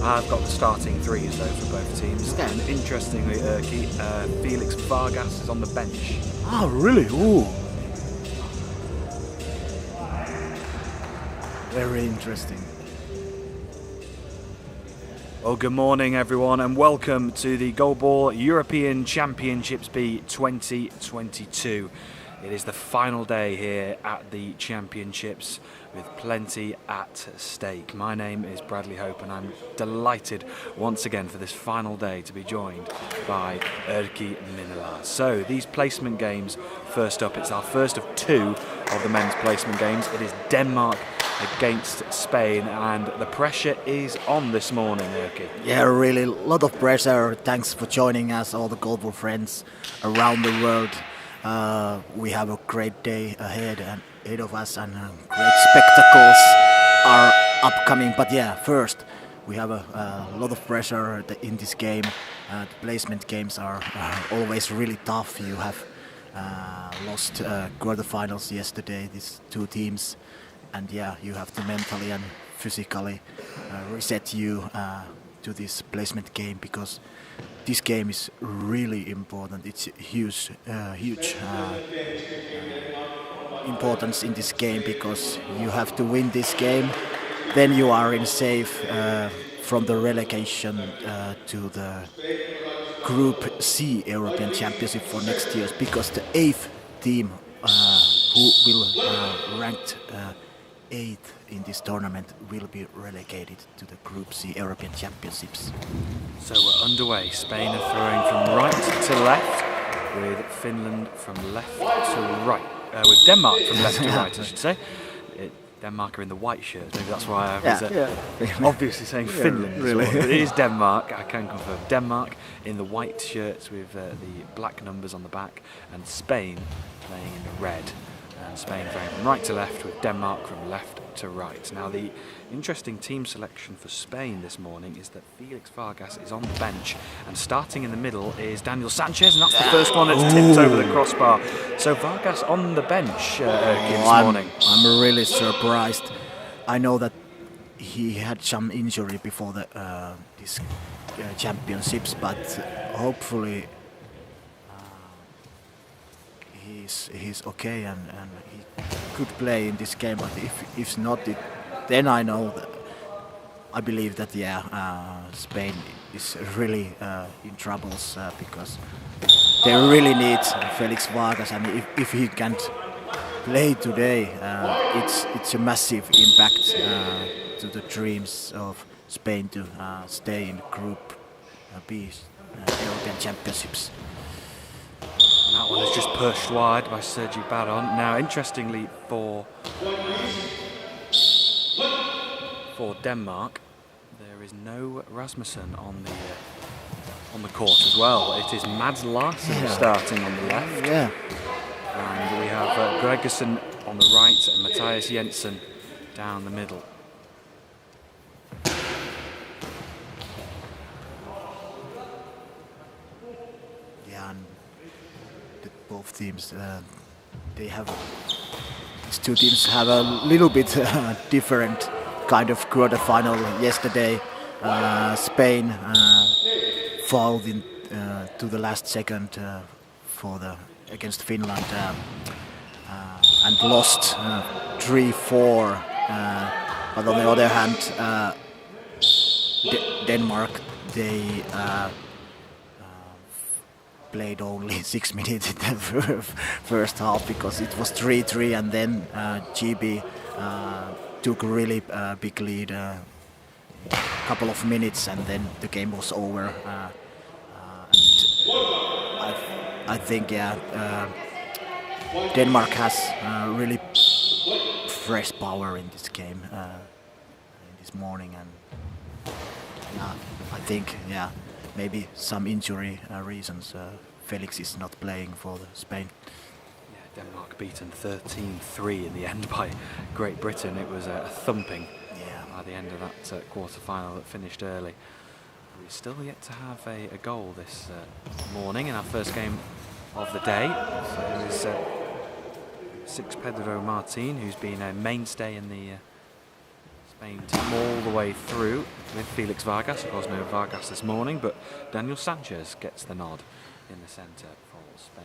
I've got the starting threes though for both teams. Okay. And interestingly, Felix Vargas is on the bench. Oh, really? Ooh. Very interesting. Well, good morning everyone and welcome to the GoalBall European Championships B 2022. It is the final day here at the Championships with plenty at stake. My name is Bradley Hope and I'm delighted once again for this final day to be joined by Erkki Minala. So these placement games, first up, it's our first of two of the men's placement games. It is Denmark against Spain and the pressure is on this morning, Erkki. Yeah, really, a lot of pressure. Thanks for joining us, all the GoalBall friends around the world. We have a great day ahead of us and great spectacles are upcoming. But yeah, first we have a lot of pressure in this game. The placement games are always really tough. You have lost quarterfinals yesterday, these two teams. And yeah, you have to mentally and physically reset you to this placement game because this game is really important. It's huge importance in this game because you have to win this game. Then you are in safe from the relegation to the Group C European Championship for next year because the 8th team who will ranked 8th in this tournament will be relegated to the Group C European Championships. So we're underway. Spain are throwing from right to left, with Finland from left to right. With Denmark from left to right, I should say. Denmark are in the white shirts, maybe that's why I was obviously saying Finland. Really. But it is Denmark, I can confirm. Denmark in the white shirts with the black numbers on the back, and Spain playing in the red. And Spain going from right to left with Denmark from left to right. Now the interesting team selection for Spain this morning is that Felix Vargas is on the bench and starting in the middle is Daniel Sanchez, and that's the first one that's tipped over the crossbar. So Vargas on the bench this morning. I'm really surprised. I know that he had some injury before this championships, but hopefully he's okay and he could play in this game. But if not, then I believe that Spain is really in troubles because they really need Felix Vargas, and if he can't play today, it's a massive impact to the dreams of Spain to stay in Group B European Championships. That one is just pushed wide by Sergi Baron. Now, interestingly, for Denmark, there is no Rasmussen on the court as well. It is Mads Larsen starting on the left. Yeah. And we have Gregersen on the right and Matthias Jensen down the middle. Both teams, these two teams have a little bit different kind of quarterfinal. Yesterday, Spain fouled to the last second against Finland and lost 3-4. But on the other hand, Denmark, they played only 6 minutes in the first half because it was 3-3, and then GB took a really big lead a couple of minutes, and then the game was over. I think Denmark has really fresh power in this game this morning, and I think maybe some injury reasons. Felix is not playing for Spain. Yeah, Denmark beaten 13-3 in the end by Great Britain. It was a thumping by the end of that quarter-final that finished early. We're still yet to have a goal this morning in our first game of the day. So it was 6º-8º Martin, who's been a mainstay in the Spain team all the way through with Felix Vargas. Of course, no Vargas this morning, but Daniel Sanchez gets the nod in the centre for Spain.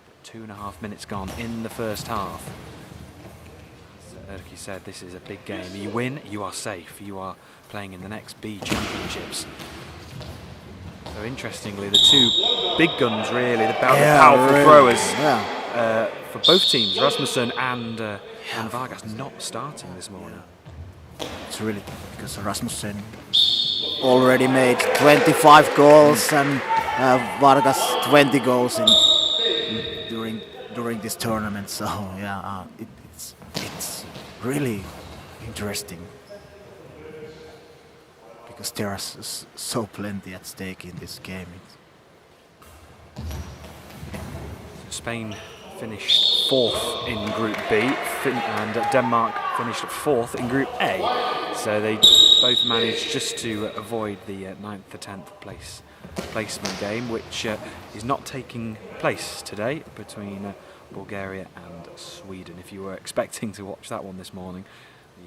With 2.5 minutes gone in the first half. As Erki said, this is a big game. You win, you are safe. You are playing in the next B Championships. So interestingly, the two big guns, really, the powerful throwers for both teams, Rasmussen and Vargas, not starting this morning. It's really because Rasmussen already made 25 goals and Vargas 20 goals during this tournament. So yeah, it's really interesting because there is so plenty at stake in this game. Spain finished 4th in Group B, and Denmark finished 4th in Group A. So they both managed just to avoid the 9th to 10th placement game, which is not taking place today between Bulgaria and Sweden. If you were expecting to watch that one this morning,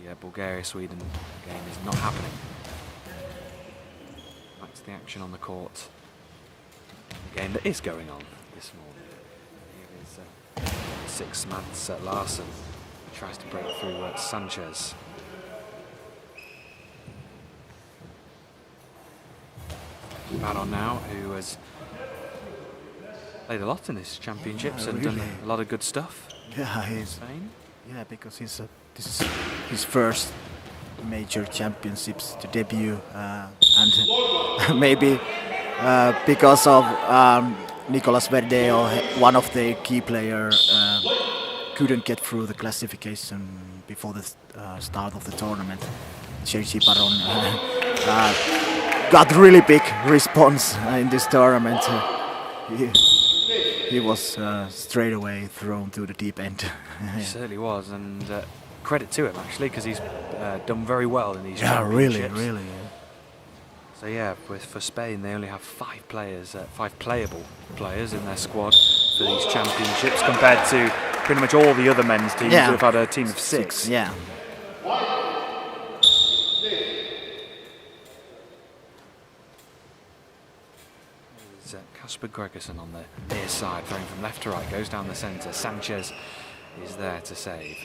the Bulgaria-Sweden game is not happening. Back to the action on the court. The game that is going on this morning. Six Mats Larsen tries to break through Sanchez. Baron now, who has played a lot in this championships and done a lot of good stuff. Yeah, Spain. Yeah, because this is his first major championships to debut, and maybe because of Nicolas Verdeo, one of the key players, couldn't get through the classification before the start of the tournament. Sergi Baron got really big response in this tournament. He was straight away thrown to the deep end. He certainly was, and credit to him actually, because he's done very well in these championships. Really. Yeah. So yeah, for Spain they only have 5 players, 5 playable players in their squad for these championships, compared to pretty much all the other men's teams who have had a team of 6. Yeah. There's Kasper Gregerson on the near side, throwing from left to right, goes down the centre. Sanchez is there to save.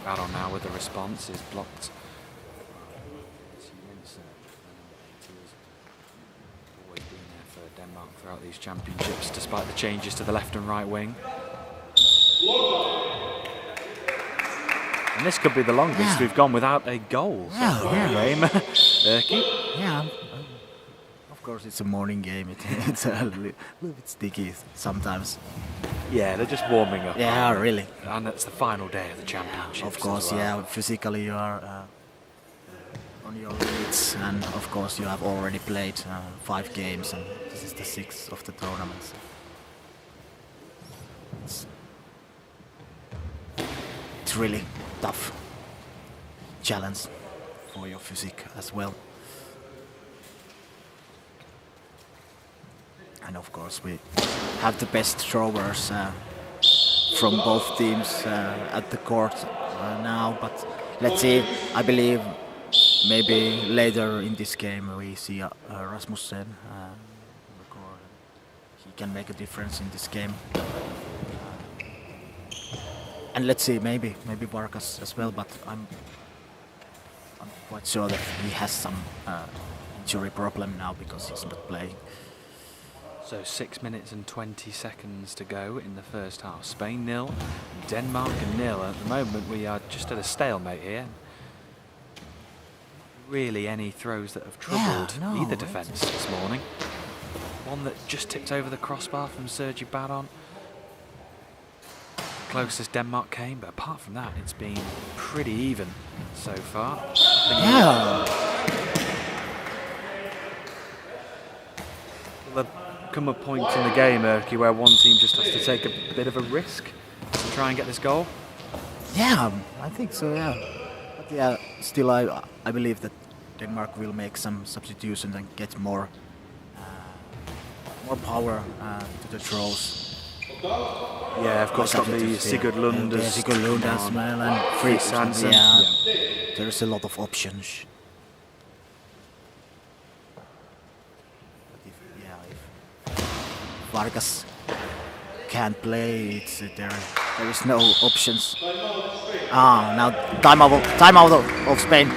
Baron now with the response is blocked. Always been there for Denmark throughout these championships, despite the changes to the left and right wing. And this could be the longest we've gone without a goal. Game. Erki? Yeah. Of course, it's a morning game. It's a little bit sticky sometimes. Yeah, they're just warming up. Yeah, really. And it's the final day of the championships. Of course, physically you are on your limits, and of course you have already played 5 games, and this is the 6th of the tournament. It's really tough challenge for your physique as well. And of course we have the best throwers from both teams at the court now, but let's see. I believe maybe later in this game we see Rasmussen record. He can make a difference in this game. And let's see, maybe Vargas as well, but I'm quite sure that he has some injury problem now because he's not playing. So 6 minutes and 20 seconds to go in the first half. Spain 0, Denmark 0. At the moment we are just at a stalemate here. Really any throws that have troubled either defence this morning. One that just tipped over the crossbar from Sergi Baron. Closest Denmark came, but apart from that it's been pretty even so far. There'll come a point in the game, Erki, where one team just has to take a bit of a risk to try and get this goal. Yeah, I think so, yeah. But yeah, still I believe that Denmark will make some substitutions and get more power to the throws. Yeah, of course, got the Sigurd Lund Yeah, as Sigurd Lund as well, and Fritz Hansen. Yeah. There's a lot of options. If Vargas can't play, there is no options. Now timeout of Spain.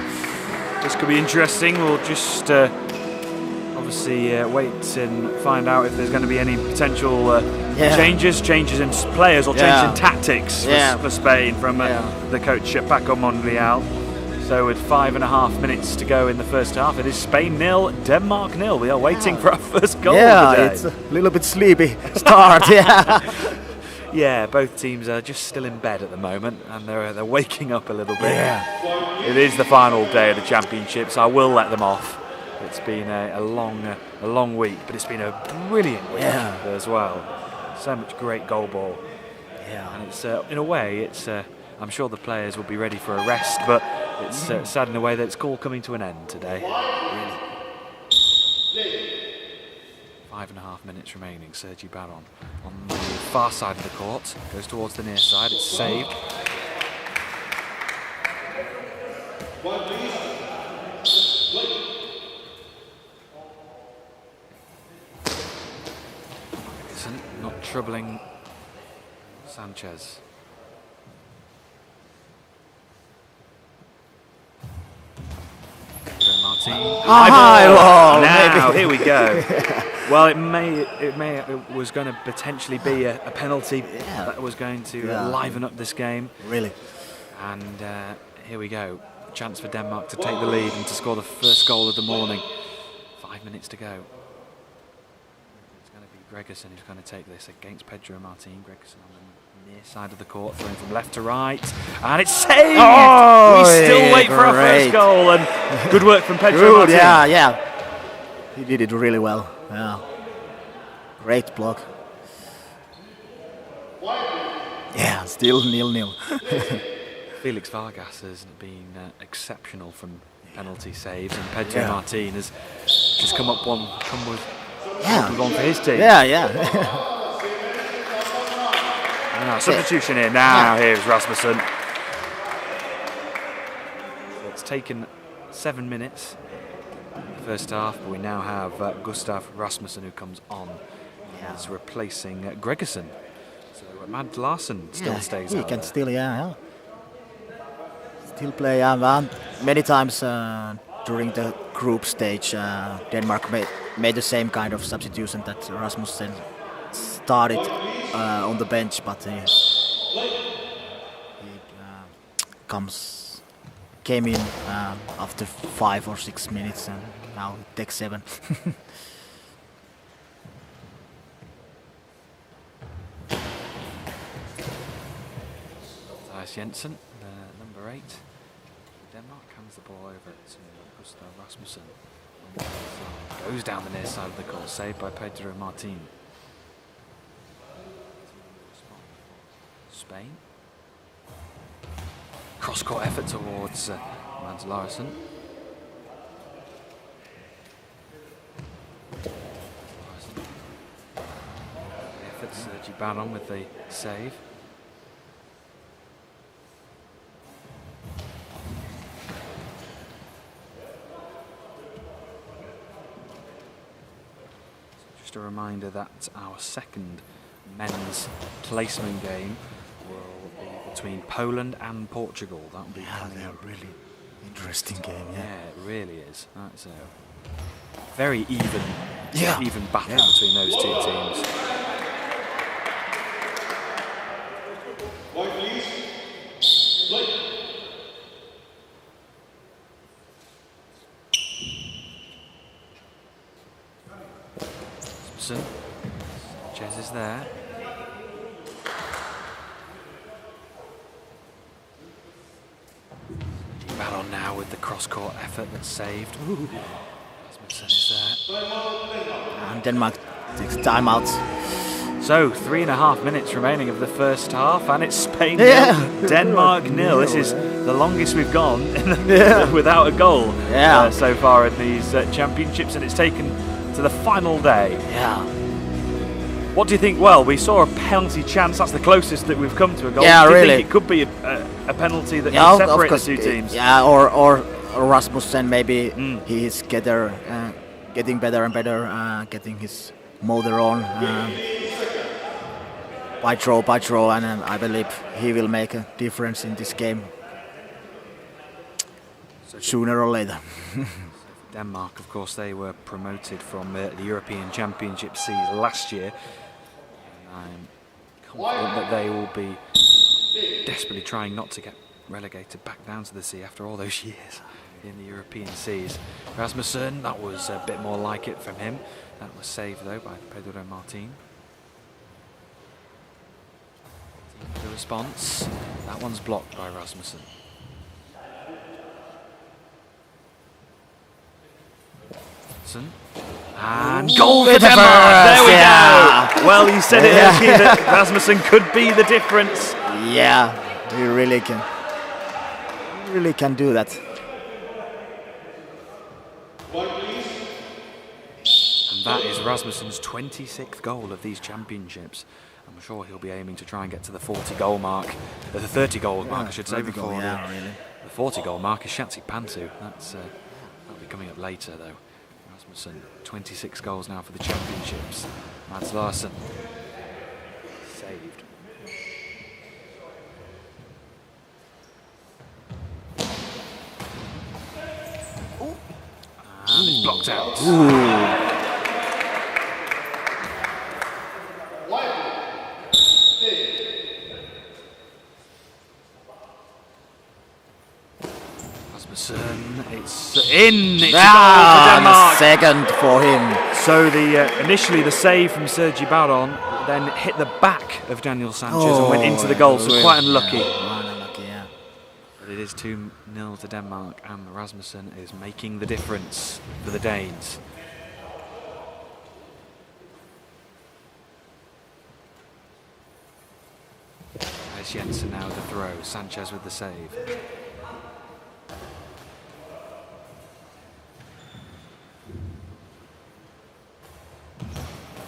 This could be interesting. We'll just obviously wait and find out if there's going to be any potential changes in players or changes in tactics for Spain from the coach Paco Monreal. So with 5.5 minutes to go in the first half, it is Spain 0, Denmark 0. We are waiting for our first goal of the day. It's a little bit sleepy start. Yeah, both teams are just still in bed at the moment, and they're waking up a little bit. Yeah. It is the final day of the championships. I will let them off. It's been a long week, but it's been a brilliant week as well. So much great goal ball. Yeah. And it's in a way, it's I'm sure the players will be ready for a rest, but it's sad in a way that it's all coming to an end today. Really. 5.5 minutes remaining. Sergi Baron on the far side of the court, goes towards the near side. It's saved. Not troubling Sanchez. Martin. Now here we go. Well, it was going to potentially be a penalty that was going to liven up this game. Really. And here we go. Chance for Denmark to take the lead and to score the first goal of the morning. 5 minutes to go. It's going to be Gregerson who's going to take this against Pedro Martin. Gregerson on the near side of the court, throwing from left to right, and it's saved. We still wait for our first goal, and good work from Pedro Martin. Yeah. He did it really well. Yeah. Great block. Yeah, still 0-0. Felix Vargas has been exceptional from penalty saves, and Pedro Martin has just come with one for his team. Substitution here now. Here's Rasmussen. So it's taken 7 minutes the first half, but we now have Gustav Rasmussen who comes on as replacing Gregerson. So Mad Larsen still stays out. He can still still play. Many times during the group stage, Denmark made the same kind of substitution that Rasmussen started on the bench, but he came in after 5 or 6 minutes, and now it takes 7. Jensen, number 8. Denmark hands the ball over to Gustav Rasmussen. Goes down the near side of the court, saved by Pedro Martin. Spain. Cross-court effort towards Mads Larsen. Effort Sergi Baron with the save. Just a reminder that our second men's placement game will be between Poland and Portugal. That will be a really interesting game. Yeah, it really is. That's a very even battle between those two teams. Sanchez is there. Ballon now with the cross-court effort that's saved. Rasmussen is there. And Denmark takes timeout. So 3.5 minutes remaining of the first half, and it's Spain 0, Denmark 0. This is the longest we've gone without a goal so far in these championships, and it's taken to the final day. What do you think? Well, we saw a penalty chance. That's the closest that we've come to a goal. Yeah, do you really. think it could be a penalty that Yeah, could of separate course, the two teams? Yeah, or Rasmussen maybe he is getting better and better, getting his motor on. By draw, and I believe he will make a difference in this game sooner or later. Denmark, of course, they were promoted from the European Championship seas last year. And I'm confident that they will be desperately trying not to get relegated back down to the sea after all those years in the European seas. Rasmussen, that was a bit more like it from him. That was saved though by Pedro Martin. The response, that one's blocked by Rasmussen. And goal for Denmark! There we go! Well, you said it earlier that Rasmussen could be the difference. Yeah, he really can. He really can do that. And that is Rasmussen's 26th goal of these championships. I'm sure he'll be aiming to try and get to the 40-goal mark, the 30-goal mark, I should say, before really. The 40-goal mark is Shatsi Pantu. That'll be coming up later, though. Rasmussen, 26 goals now for the championships. Mads Larsen saved. And it's blocked out. Ooh. It's in. It's a goal for Denmark. Second for him. So initially the save from Sergi Baron then hit the back of Daniel Sanchez and went into the goal. So quite unlucky. Unlucky, yeah. But it is 2-0 to Denmark, and Rasmussen is making the difference for the Danes. There's Jensen now with the throw. Sanchez with the save.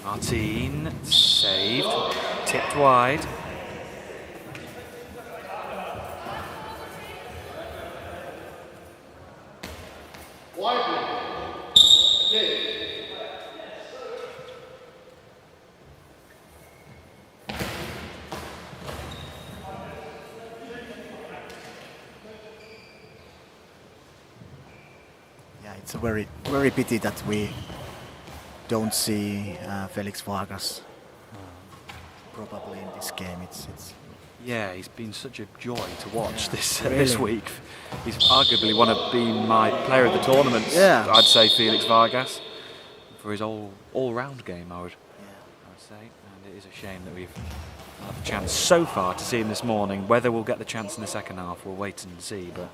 Martin saved, tipped wide. Yeah, it's a very pity that we don't see Felix Vargas probably in this game. It's Yeah, he's been such a joy to watch this week. He's arguably one of being my player of the tournament. Yeah. I'd say Felix Vargas for his all-round game. I would say, and it is a shame that we've had the chance so far to see him this morning. Whether we'll get the chance in the second half, we'll wait and see. But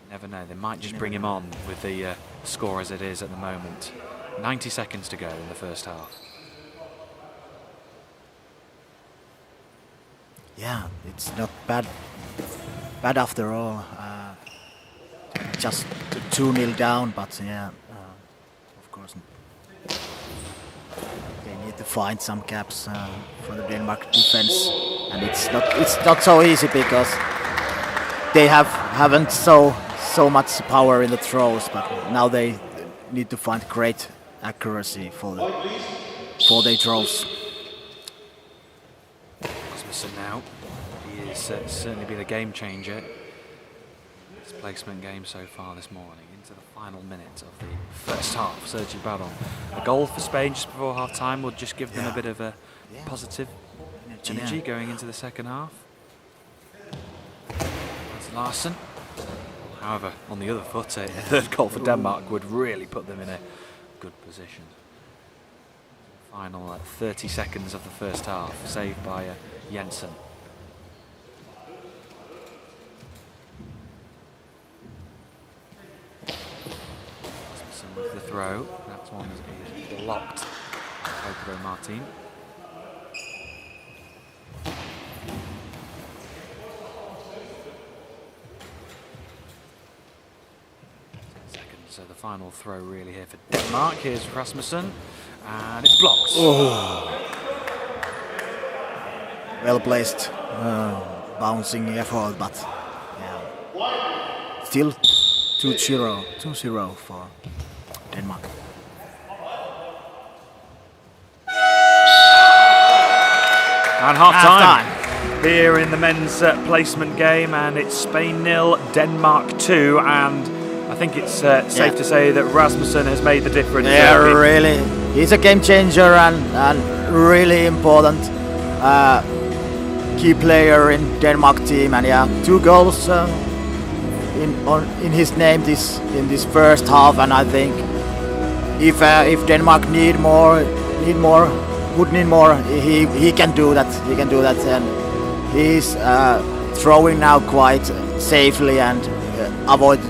you never know. They might just bring him on with the score as it is at the moment. 90 seconds to go in the first half. Yeah, it's not bad after all. Just 2-0 down, but yeah, of course they need to find some gaps for the Denmark defense, and it's not so easy because they haven't so much power in the throws, but now they need to find great accuracy for their throws. Rasmussen now, he has certainly been a game changer. His placement game so far this morning into the final minute of the first half. Sergi Baron, a goal for Spain just before half time will just give them a bit of a positive energy going into the second half. That's Larsen. However, on the other foot, a third goal for Denmark would really put them in a good position. Final 30 seconds of the first half, saved by Jensen. Rasmussen with the throw. That one is blocked by Pedro Martin. So the final throw really here for Denmark. Here's Rasmussen. and it's blocked. Oh. Well placed, bouncing effort, but yeah. Still 2-0 for Denmark. And half-time here in the men's placement game, and it's Spain 0, Denmark 2, and I think it's safe to say that Rasmussen has made the difference. Yeah, really. He's a game changer and really important key player in Denmark team, and yeah, 2 goals in his name in this first half, and I think if Denmark would need more, he can do that. He can do that, and he's throwing now quite safely and avoid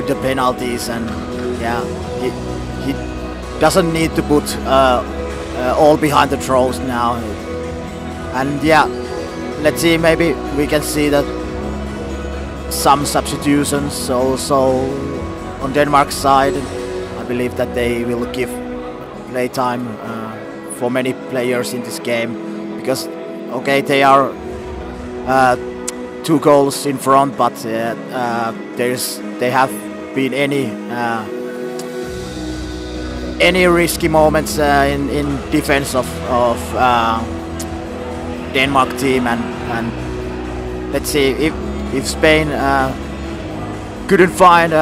the penalties, and yeah, he doesn't need to put all behind the throws now, and yeah, let's see, maybe we can see that some substitutions also on Denmark's side. I believe that they will give playtime for many players in this game, because okay, they are 2 goals in front, but they have been any risky moments in defense of Denmark team, and let's see if Spain couldn't find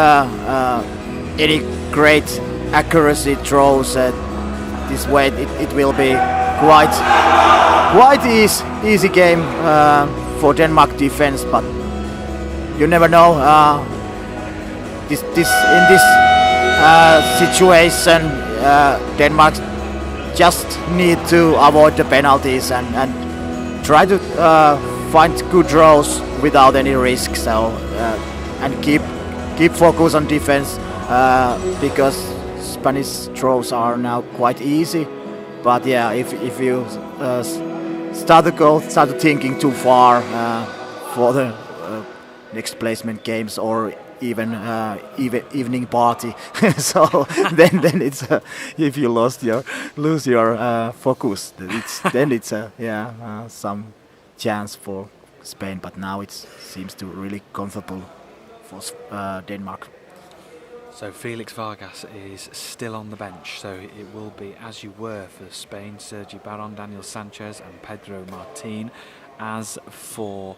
any great accuracy throws this way, it will be quite easy game for Denmark defense, but you never know. In this situation, Denmark just need to avoid the penalties and try to find good throws without any risk. So and keep focus on defense, because Spanish throws are now quite easy. But yeah, if you start thinking too far for the next placement games or even evening party, so then it's if you lose your focus, then it's some chance for Spain. But now it seems to really comfortable for Denmark. So Felix Vargas is still on the bench, so it will be as you were for Spain: Sergi Baron, Daniel Sanchez and Pedro Martin. As for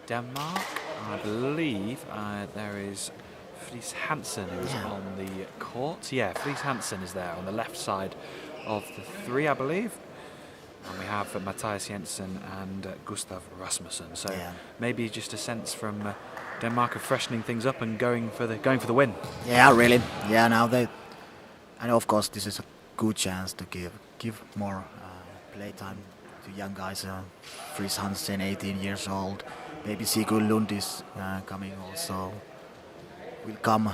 Denmark, I believe there is Fries Hansen who is on the court. Yeah, Fries Hansen is there on the left side of the 3, I believe. And we have Matthias Jensen and Gustav Rasmussen. So maybe just a sense from Denmark of freshening things up and going for the win. Yeah, really. Yeah, now and of course this is a good chance to give more playtime to young guys. Fries Hansen, 18 years old. Maybe Sigurd Lund is coming also. Will come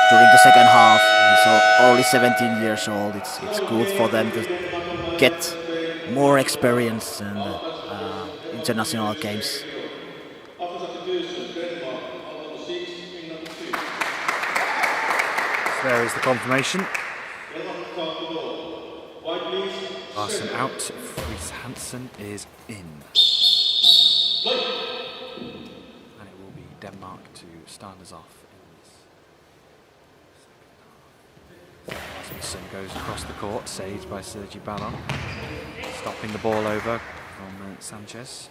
during the second half. He's only 17 years old. It's good for them to get more experience in the international games. There is the confirmation. Larsen out, Fries Hansen is in. And it will be Denmark to start us off in this. Rasmussen goes across the court, saved by Sergi Baron, stopping the ball over from Sanchez.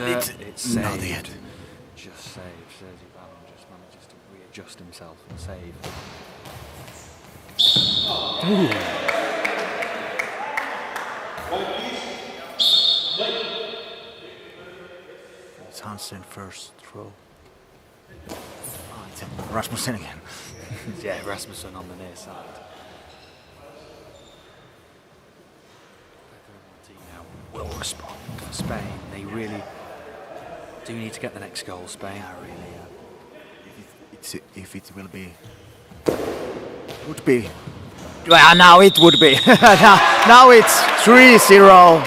It's saved. Just saved. Sergi Baron just manages to readjust himself and save. It's Hansen first throw. It's Rasmussen again. Yeah, Rasmussen on the near side. Will respond for Spain. They really do need to get the next goal, Spain. Yeah, really. If it will be, would be Well, now it would be. now it's 3-0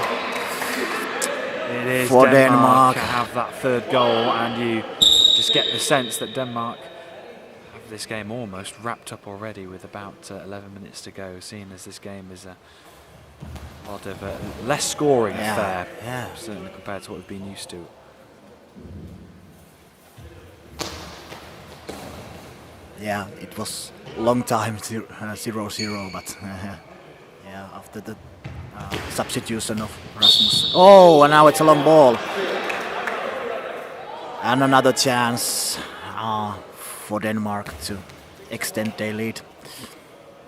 It is for Denmark Denmark. have that third goal, and you just get the sense that Denmark have this game almost wrapped up already with about 11 minutes to go, seeing as this game is a lot of less scoring affair, certainly compared to what we've been used to. Yeah, it was long time 0-0, but yeah, after the substitution of Rasmus. Oh, and now it's a long ball. And another chance for Denmark to extend their lead.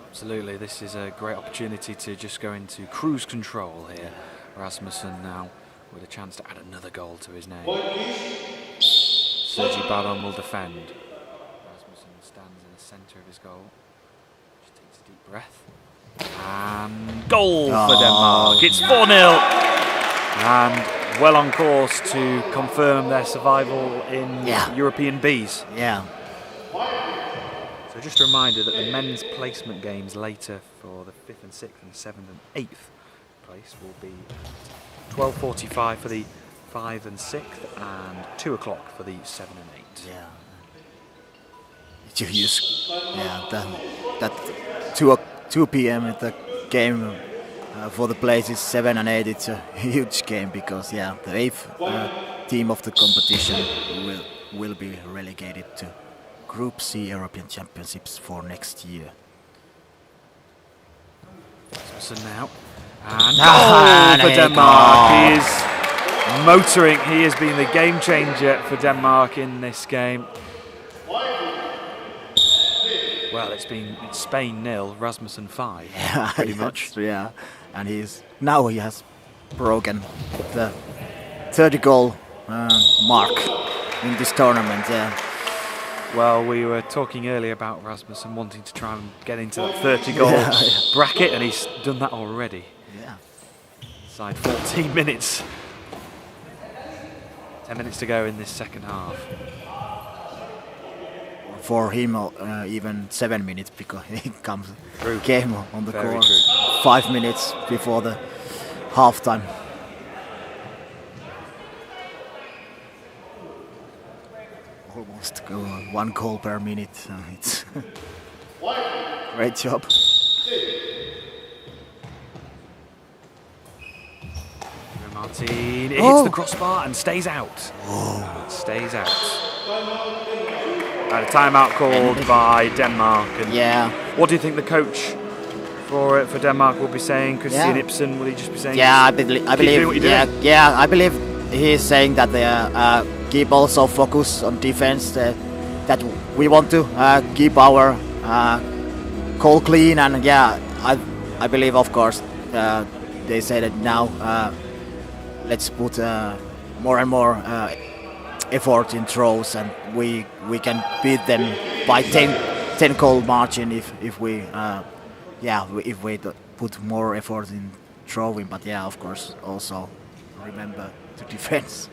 Absolutely, this is a great opportunity to just go into cruise control here. Rasmussen now with a chance to add another goal to his name. Sergi Baron will defend. Rasmussen stands in the centre of his goal. Just takes a deep breath. And goal for Denmark. It's 4-0. And well on course to confirm their survival in European Bs. Yeah. So just a reminder that the men's placement games later for the 5th and 6th and 7th and 8th place will be 12:45 for the 5 and 6th and 2 o'clock for the 7 and 8. Yeah. You use that 2 p.m. at the game for the places 7 and 8. It's a huge game because the 8th team of the competition will be relegated to Group C European Championships for next year. So now, and goal for Denmark. He is motoring. He has been the game changer for Denmark in this game. Well, it's Spain 0, Rasmussen 5, pretty much. Yeah, and now he has broken the 30 goal mark in this tournament. Yeah. Well, we were talking earlier about Rasmussen wanting to try and get into that 30 goal bracket, and he's done that already. Yeah. Inside 14 minutes. 10 minutes to go in this second half. For him, even 7 minutes because he came on the court 5 minutes before the halftime. Almost 1 goal per minute. It's great job. Martin, it hits the crossbar and stays out. It stays out. And a timeout called by Denmark. And what do you think the coach for Denmark will be saying? Christian Ibsen, will he just be saying? Yeah, I believe. I believe he's saying that they keep also focus on defense. That we want to keep our goal clean, and I believe, of course, they say that now let's put more and more effort in throws, and we can beat them by 10 goal margin if we put more effort in throwing. But of course, also remember to defense.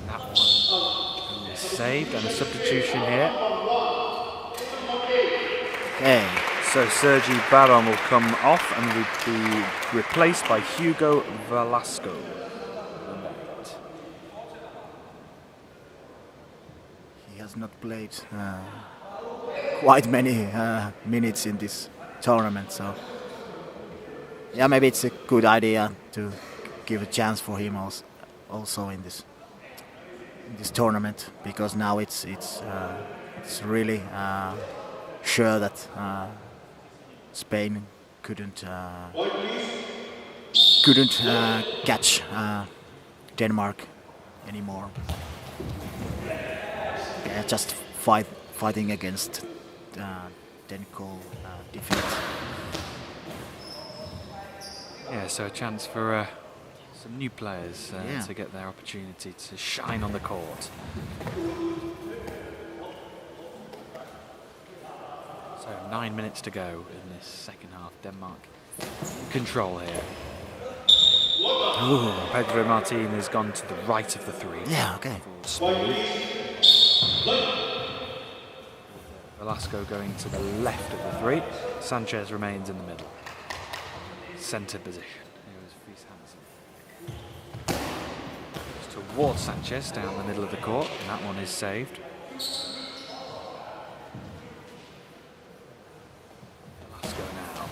That one is saved, and a substitution here. Okay. So Sergi Baron will come off and will be replaced by Hugo Velasco. He has not played quite many minutes in this tournament, so maybe it's a good idea to give a chance for him also in this tournament, because now it's really sure that Spain couldn't catch Denmark anymore. Just fighting against 10 goal defeat. So a chance for some new players to get their opportunity to shine on the court. So 9 minutes to go in this second half. Denmark control here. Ooh. Pedro Martin has gone to the right of the 3. Yeah, okay. For Spain. Velasco going to the left of the 3. Sanchez remains in the middle. Centre position. Here is Fries Hansen. Just towards Sanchez down the middle of the court, and that one is saved. Velasco now.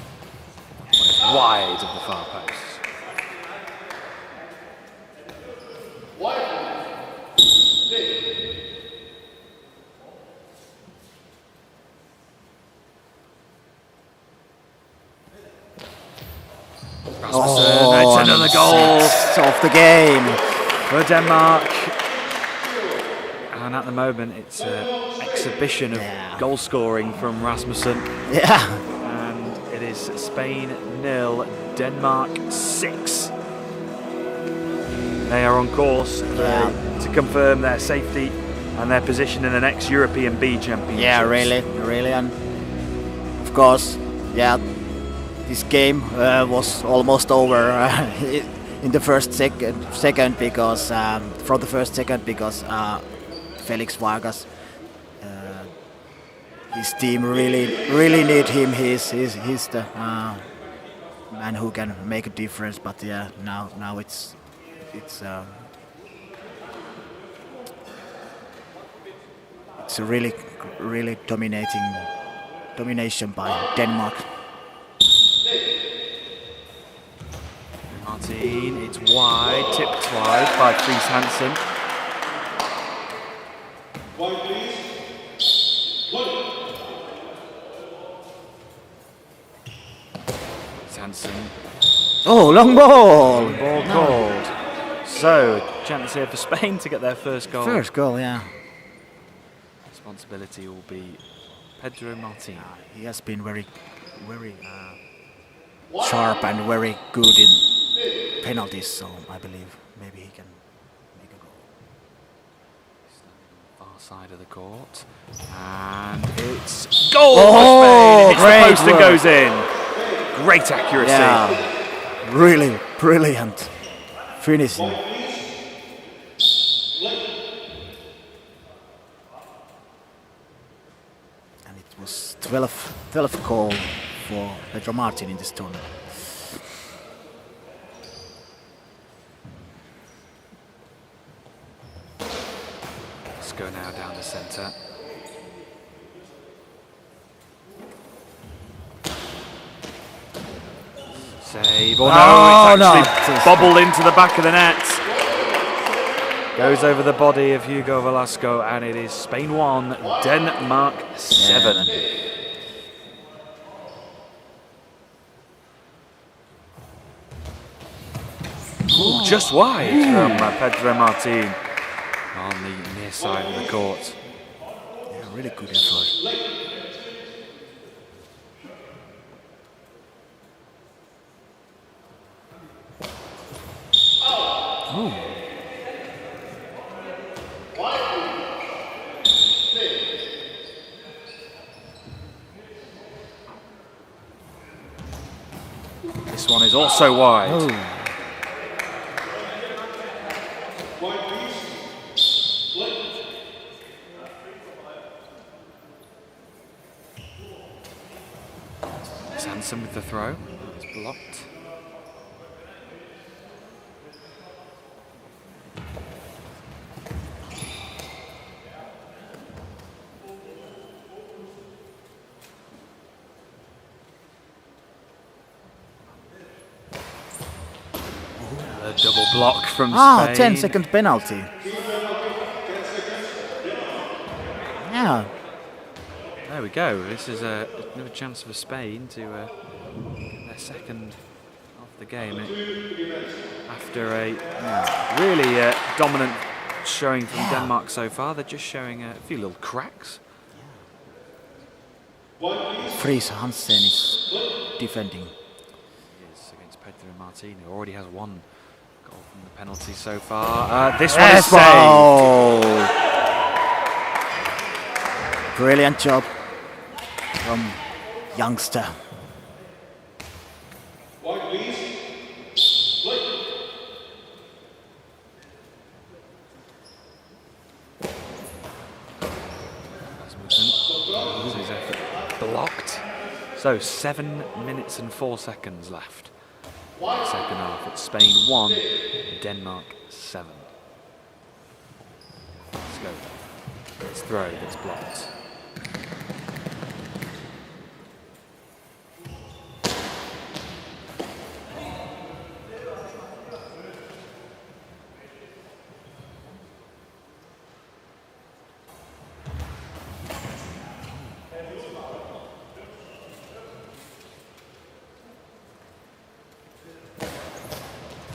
One is wide of the far post. Oh, it's another goal of the game for Denmark. And at the moment, it's an exhibition of goal scoring from Rasmussen. Yeah. And it is Spain 0, Denmark 6. They are on course to confirm their safety and their position in the next European B Championship. Yeah, really, and of course, this game was almost over in the first second because from the first second because Felix Vargas, his team really need him. He's the man who can make a difference. But now it's a really domination by Denmark. Martin, it's wide, tipped wide by Fries Hansen. Hansen. Oh, long ball! Long ball called. So, chance here for Spain to get their first goal. First goal, yeah. Responsibility will be Pedro Martin. He has been very sharp and very good in penalties, so I believe maybe he can make a goal. Far side of the court, and it's goal for Spain. It hits great the post and work. goes in. Great accuracy. Yeah, really brilliant finishing. And it was 12th goal for Pedro Martin in this tournament. Let's go now down the centre. Save. Oh no, it's actually bobbled into the back of the net. Goes over the body of Hugo Velasco, and it is Spain 1, Denmark 7. Ooh, just wide from Pedro Martin on the near side of the court. Yeah, really good effort. Ooh. This one is also wide. Oh. Hansen with the throw. It's blocked. A double block from Spain. 10-second penalty. Yeah. There we go. This is another chance for Spain to get their second of the game. After a really dominant showing from Denmark so far, they're just showing a few little cracks. Fries Hansen is defending. He is against Pedro Martin, who already has one goal from the penalty so far. This one is saved. Brilliant job from youngster. So 7 minutes and 4 seconds left. Second half. It's Spain 1, Denmark 7. Let's go. Let's throw that's blocked.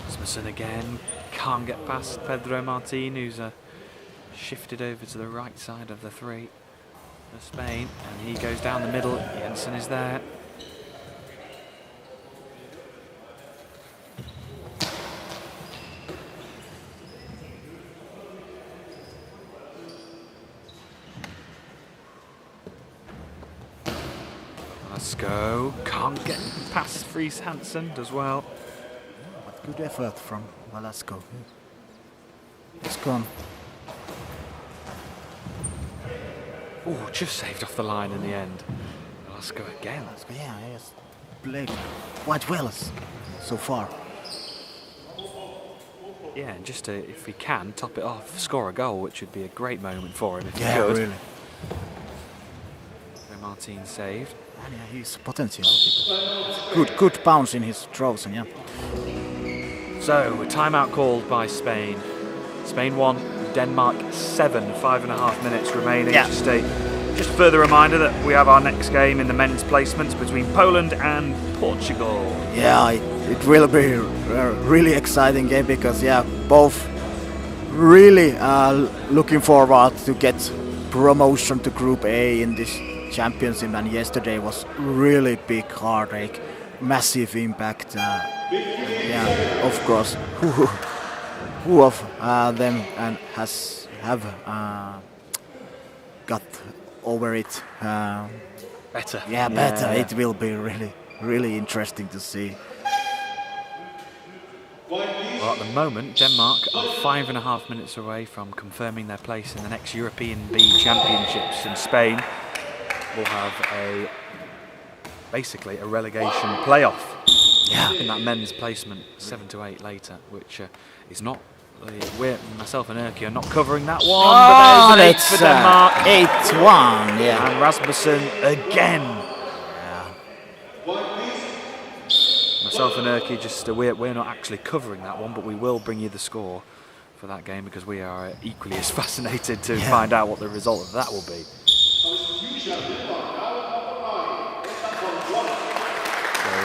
Rasmussen again, can't get past Pedro Martin, who's shifted over to the right side of the three for Spain, and he goes down the middle. Jensen is there. Let's go. Can't get past Fries Hansen as well. But good effort from Velasco. It's gone. Oh, just saved off the line in the end. Velasco again. Yeah, he has played quite well so far. Yeah, and just to, if he can, top it off, score a goal, which would be a great moment for him if he Yeah, could. really. So Martin saved. And yeah, he's potential. Good bounce in his throws, and yeah. So, a timeout called by Spain. Spain 1, Denmark 7, 5.5 minutes remaining. Yeah. Just further reminder that we have our next game in the men's placements between Poland and Portugal. Yeah, it will be a really exciting game because yeah, both really looking forward to get promotion to Group A in this championship, and yesterday was really big heartache, massive impact. Yeah, of course, who of them and have got over it? Better. Yeah, better. Yeah. It will be really interesting to see. Well, at the moment, Denmark are 5.5 minutes away from confirming their place in the next European B Championships, and Spain will have basically a relegation playoff. Yeah. In that men's placement 7 to 8 later, which is not. Myself and Erky are not covering that one. Oh, but there's an 8 for Denmark. 8-1. Yeah. And Rasmussen again. Myself and Erky just we're not actually covering that one, but we will bring you the score for that game because we are equally as fascinated to find out what the result of that will be. So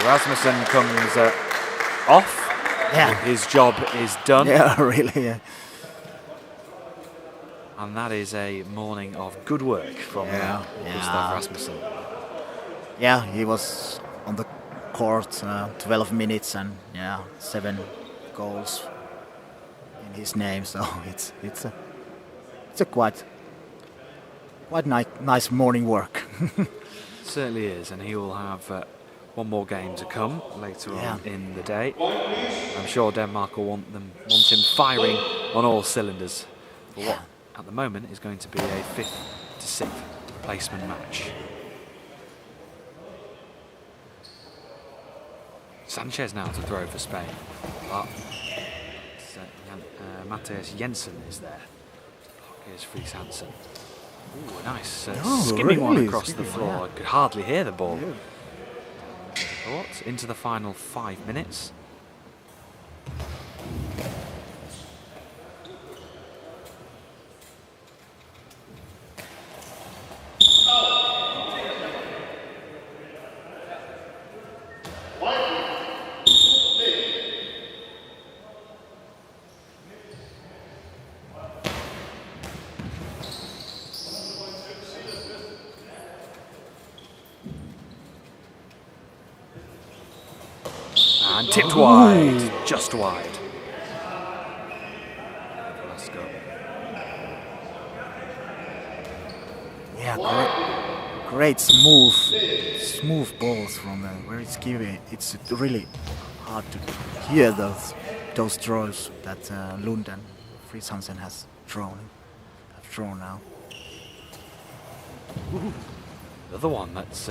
Rasmussen comes off. Yeah. His job is done. Yeah, really. Yeah. And that is a morning of good work from Gustav Rasmussen. Yeah, he was on the court 12 minutes and 7 goals in his name. So it's a quite nice morning work. Certainly is, and he will have one more game to come later on in the day. I'm sure Denmark will want him firing on all cylinders for what at the moment is going to be a 5th to 6th placement match. Sanchez now to throw for Spain. But Matthias Jensen is there. Here's Fries Hansen. Ooh, nice skimming one across the floor. I could hardly hear the ball. Into the final 5 minutes. And tipped wide, just wide. Let's go. Yeah, great smooth balls from where it's given. It's really hard to hear those throws that Lund and Fries Hansen have thrown now. The other one that's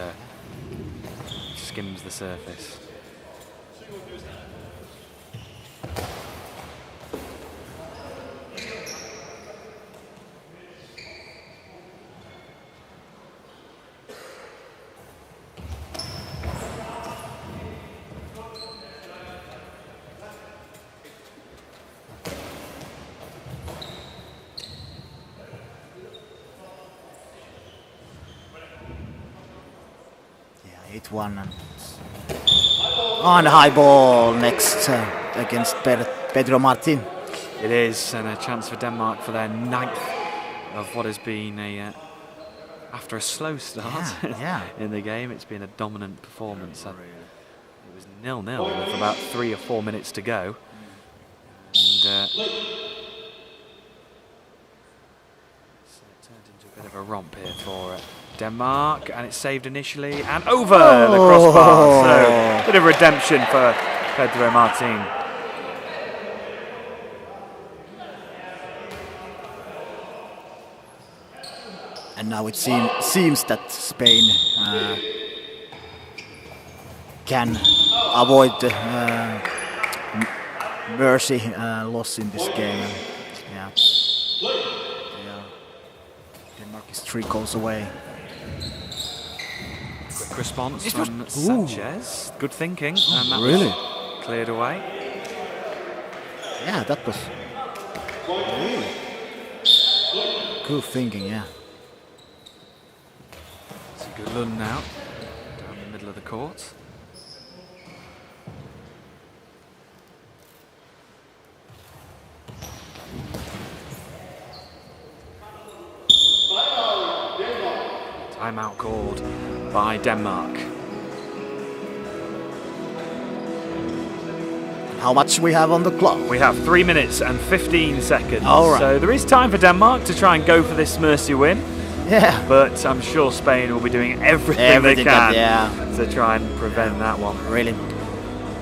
skims the surface. Yeah, 8-1 and on high ball next against Pedro Martin. It is, and a chance for Denmark for their 9th of what has been after a slow start in the game. It's been a dominant performance. It was 0-0 with about 3 or 4 minutes to go. And so it turned into a bit of a romp here for Denmark, and it's saved initially and over the crossbar. So a bit of redemption for Pedro Martin. And now it seems that Spain can avoid the mercy loss in this game. Yeah. Denmark is 3 goals away. Quick response from Sanchez. Good thinking, and that really was cleared away. Yeah, that was really good thinking. Yeah. Good run now, down the middle of the court. Timeout called by Denmark. How much we have on the clock? We have 3 minutes and 15 seconds. All right. So there is time for Denmark to try and go for this mercy win. Yeah. But I'm sure Spain will be doing everything they can to try and prevent that one. Really.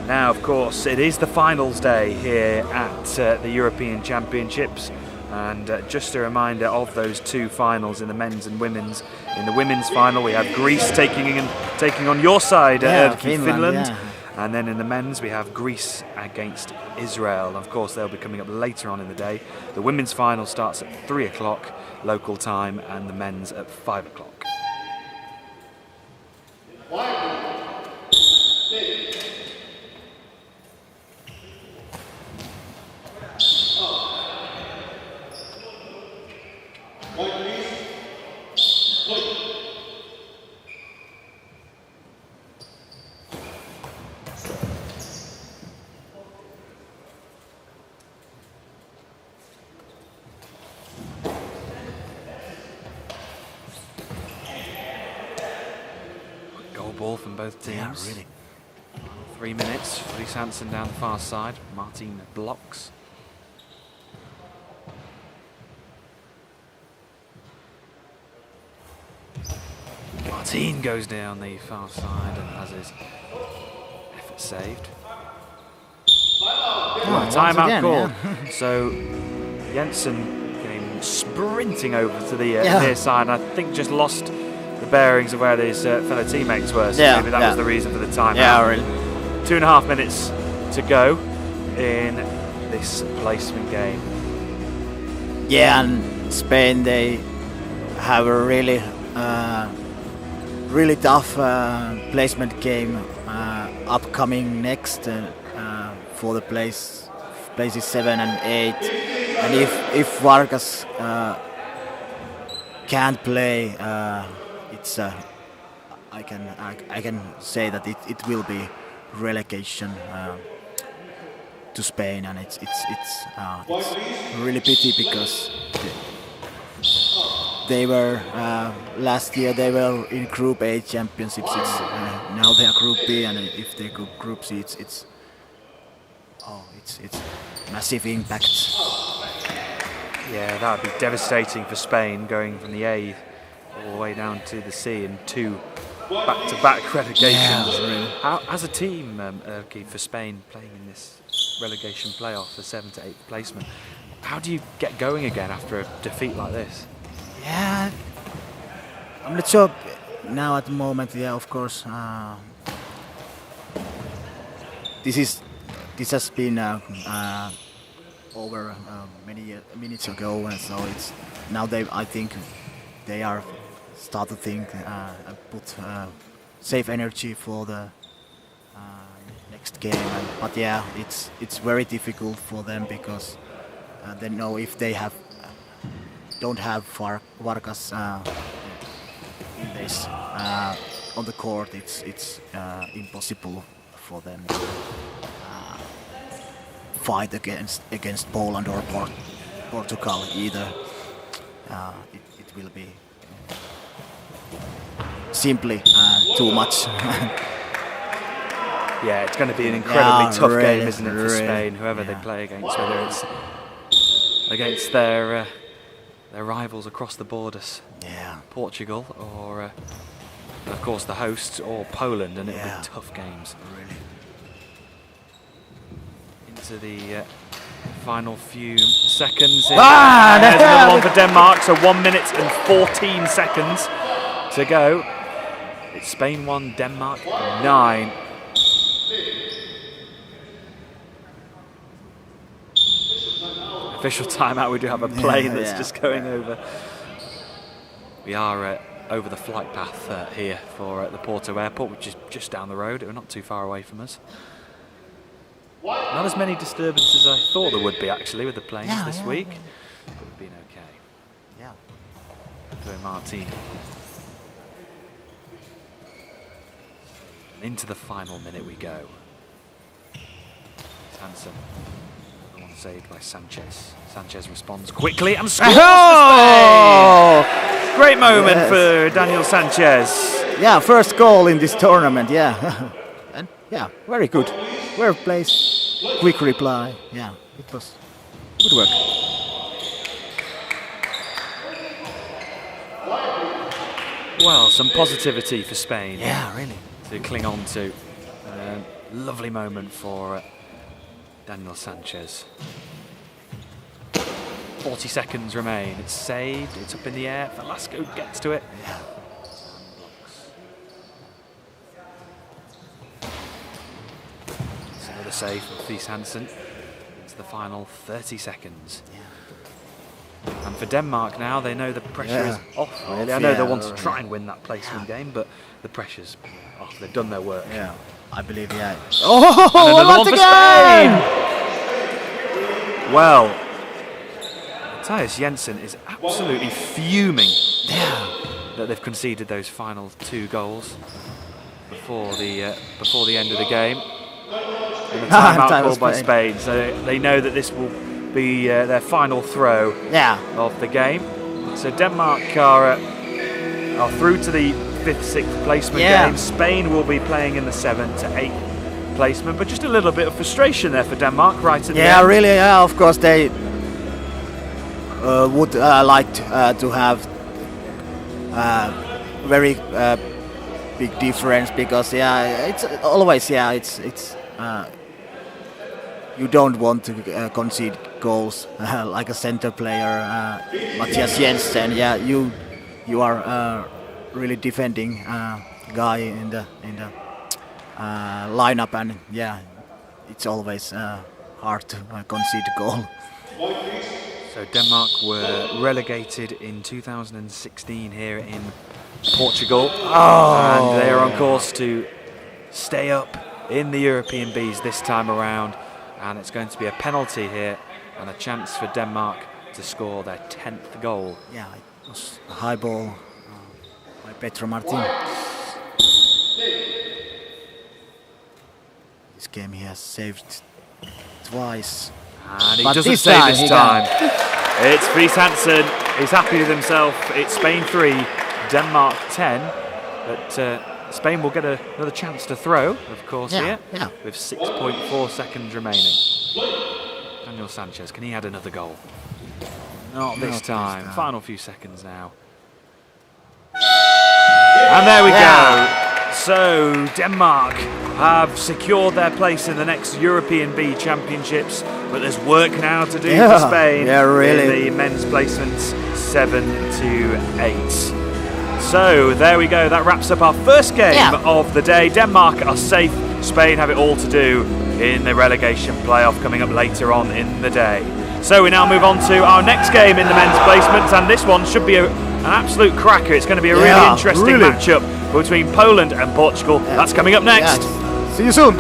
Now, of course, it is the finals day here at the European Championships. And just a reminder of those 2 finals in the men's and women's. In the women's final, we have Greece taking on your side, Finland. Yeah. And then in the men's, we have Greece against Israel. Of course, they'll be coming up later on in the day. The women's final starts at 3 o'clock local time, and the men's at 5 o'clock. Ball from both teams. Yeah, really. 3 minutes. Reece Hansen down the far side. Martin blocks. Martin goes down the far side and has his effort saved. Timeout call. So Jensen came sprinting over to the near side, and I think just lost the bearings of where his fellow teammates were, so maybe that was the reason for the timeout. Yeah, really. 2.5 minutes to go in this placement game. Yeah, and Spain, they have a really tough placement game upcoming next for the places 7 and 8. And if Vargas can't play, it's I can say that it will be relegation to Spain, and it's really pity because they were last year they were in Group A championships. Now they are Group B, and if they go Group C, it's massive impact. Yeah, that would be devastating for Spain, going from the A all the way down to the C in 2 back-to-back relegations. Yeah, really. How, as a team, for Spain playing in this relegation playoff for 7th to 8th placement, how do you get going again after a defeat like this? Yeah, I'm not sure now at the moment. Yeah, of course, this has been over many minutes ago, and so it's now I think they are start to think and put save energy for the next game. But yeah, it's very difficult for them because they know if they don't have Vargas in this on the court, it's impossible for them to fight against Poland or Portugal either. It will be simply too much. Yeah, it's going to be an incredibly tough really, game, isn't it, for Spain, whoever they play against, whether it's against their rivals across the borders, Portugal, or of course the hosts, or Poland, and it'll be tough games. Really. Into the final few seconds. There's another one for Denmark, so 1 minute and 14 seconds to go. It's Spain 1, Denmark 9. Official timeout. We do have a plane that's just going over. We are over the flight path here for the Porto airport, which is just down the road. We're not too far away from us. Not as many disturbances as I thought there would be actually with the planes this week. But we've been okay. Yeah. So Martin. And into the final minute we go. Hansen. Another one saved by Sanchez. Sanchez responds quickly and scores. Oh! Great moment for Daniel Sanchez. Yeah, first goal in this tournament. Yeah. And yeah, very good. Well placed. Quick reply. Yeah, it was good work. Well, some positivity for Spain. Yeah, really. To cling on to. Lovely moment for Daniel Sanchez. 40 seconds remain. It's saved. It's up in the air. Velasco gets to it. Yeah. It's another save from Thies Hansen. It's the final 30 seconds. Yeah. And for Denmark now, they know the pressure is off. Really, I know they want to try and win that placement game, but the pressure's off. They've done their work. Yeah, I believe. Yeah. Oh, and another one for Spain. Well, Matthias Jensen is absolutely fuming that they've conceded those final 2 goals before the end of the game. And the timeout called by Spain, so they know that this will be their final throw of the game. So Denmark are through to the 5th, 6th placement game. Spain will be playing in the 7th to 8th placement, but just a little bit of frustration there for Denmark right at the end. Yeah, really. Yeah, of course they would like to have very big difference because it's always it's you don't want to concede goals like a center player Matthias Jensen. Yeah, you are really defending guy in the lineup, and it's always hard to concede a goal. So Denmark were relegated in 2016 here in Portugal, and they are on course to stay up in the European B's this time around, and it's going to be a penalty here and a chance for Denmark to score their 10th goal. Yeah, it was a high ball by Petro Martin. This game he has saved twice. And he doesn't save this time. It's Thies Hansen. He's happy with himself. It's Spain 3, Denmark 10. But Spain will get another chance to throw, of course, here, with 6.4 seconds remaining. Daniel Sanchez, can he add another goal? Not this time. Final few seconds now. And there we go. So Denmark have secured their place in the next European B Championships, but there's work now to do for Spain in the men's placements 7 to 8. So there we go. That wraps up our first game of the day. Denmark are safe. Spain have it all to do in the relegation playoff coming up later on in the day. So we now move on to our next game in the men's placement, and this one should be an absolute cracker. It's going to be a really interesting matchup between Poland and Portugal. That's coming up next. See you soon.